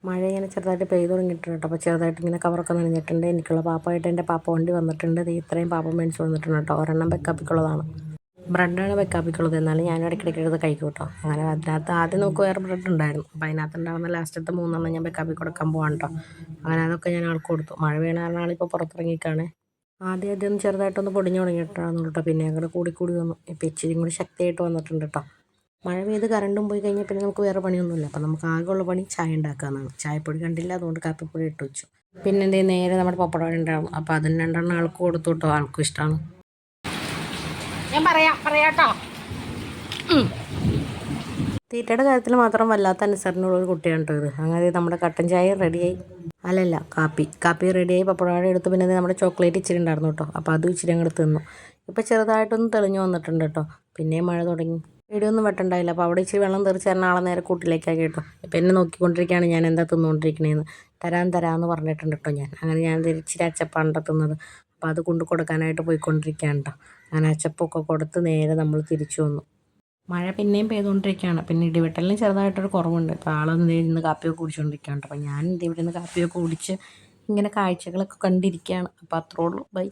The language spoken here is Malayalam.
മഴ ഇങ്ങനെ ചെറുതായിട്ട് പെയ്ത് തുടങ്ങിയിട്ടുണ്ട് കേട്ടോ. അപ്പോൾ ചെറുതായിട്ട് ഇങ്ങനെ കവറൊക്കെ നനഞ്ഞിട്ടുണ്ട്. എനിക്കുള്ള പാപ്പമായിട്ട് എൻ്റെ പാപ്പ വണ്ടി വന്നിട്ടുണ്ട്. ഇത് ഇത്രയും പാപ്പ മേടിച്ച് വന്നിട്ടുണ്ട് കേട്ടോ. ഒരെണ്ണം വെക്കാപ്പിക്കുള്ളതാണ്. ബ്രെഡാണ് വെക്കാപ്പിക്കുള്ളത്. എന്നാലും ഞാൻ ഇടയ്ക്കിടയ്ക്ക് എടുത്ത് കഴിക്കും കേട്ടോ. അങ്ങനെ അതിനകത്ത് ആദ്യം നമുക്ക് വേറെ ബ്രെഡ് ഉണ്ടായിരുന്നു. അപ്പോൾ അതിനകത്തുണ്ടാകുന്ന ലാസ്റ്റത്തെ 3 ഞാൻ വെക്കാപ്പി കൊടുക്കാൻ പോകാൻ കേട്ടോ. അങ്ങനെ അതൊക്കെ ഞാൻ ആൾക്ക് കൊടുത്തു. മഴ വീണ കാരണം ആളിപ്പോൾ പുറത്തിറങ്ങിക്കാണ്. ആദ്യം ചെറുതായിട്ടൊന്ന് പൊടിഞ്ഞു തുടങ്ങിയിട്ടാണ് കേട്ടോ. പിന്നെ അങ്ങോട്ട് കൂടി വന്നു. ഇപ്പോൾ ഇച്ചിരിയും കൂടി ശക്തിയായിട്ട് വന്നിട്ടുണ്ട് കേട്ടോ. മഴ പെയ്ത് കറണ്ടും പോയി കഴിഞ്ഞാൽ പിന്നെ നമുക്ക് വേറെ പണിയൊന്നുമില്ല. അപ്പോൾ നമുക്ക് ആകെയുള്ള പണി ചായ ഉണ്ടാക്കാമെന്നാണ്. ചായപ്പൊടി കണ്ടില്ല, അതുകൊണ്ട് കാപ്പിപ്പൊടി ഇട്ട് വെച്ചു. പിന്നെ നേരെ നമ്മുടെ പപ്പടം ഉണ്ടാവും. അപ്പോൾ അതിന് 2 ആൾക്ക് കൊടുത്തു കേട്ടോ. ആൾക്കും ഇഷ്ടമാണ്. ഞാൻ പറയാട്ടോ. തീറ്റയുടെ കാര്യത്തിൽ മാത്രം വല്ലാത്ത അനുസരണമുള്ള ഒരു കുട്ടിയാണ് കേട്ടോ ഇത്. അങ്ങനെ നമ്മുടെ കട്ടൻ ചായ റെഡിയായി. അല്ലല്ല, കാപ്പി റെഡിയായി. പപ്പടം എടുത്ത് പിന്നെ നമ്മുടെ ചോക്ലേറ്റ് ഇച്ചിരി ഉണ്ടായിരുന്നു കേട്ടോ. അപ്പോൾ അതും ഇച്ചിരി അങ്ങോട്ട് തിന്നു. ഇപ്പോൾ ചെറുതായിട്ടൊന്ന് തെളിഞ്ഞു വന്നിട്ടുണ്ട് കേട്ടോ. പിന്നെയും മഴ തുടങ്ങി. വീഡിയൊന്നും വെട്ടണ്ടായില്ല. അപ്പോൾ അവിടെ ഇച്ചിരി വെള്ളം തെറിച്ച് തരുന്ന ആളെ നേരെ കൂട്ടിലേക്കാക്കി കേട്ടോ. ഇപ്പം എന്നെ നോക്കിക്കൊണ്ടിരിക്കുകയാണ് ഞാൻ എന്താ തിന്നുകൊണ്ടിരിക്കണേന്ന്. തരാമെന്ന് പറഞ്ഞിട്ടുണ്ട് കേട്ടോ ഞാൻ. അങ്ങനെ ഞാൻ ഇച്ചിരി അച്ചപ്പാണ് തിന്നത്. അപ്പോൾ അത് കൊണ്ട് കൊടുക്കാനായിട്ട് പോയിക്കൊണ്ടിരിക്കുകയാണ് കേട്ടോ. അങ്ങനെ അച്ചപ്പൊക്കെ കൊടുത്ത് നേരെ നമ്മൾ തിരിച്ചു വന്നു. മഴ പിന്നെയും പെയ്തുകൊണ്ടിരിക്കുകയാണ്. പിന്നെ ഇടിവെട്ടലിന് ചെറുതായിട്ടൊരു കുറവുണ്ട്. ഇപ്പോൾ ആളൊന്ന് ഇന്ന് കാപ്പിയൊക്കെ കുടിച്ചുകൊണ്ടിരിക്കുകയാണ്. അപ്പോൾ ഞാൻ ഇവിടെ നിന്ന് കാപ്പിയൊക്കെ കുടിച്ച് ഇങ്ങനെ കാഴ്ചകളൊക്കെ കണ്ടിരിക്കുകയാണ്. അപ്പോൾ അത്രേ ഉള്ളൂ. ബൈ.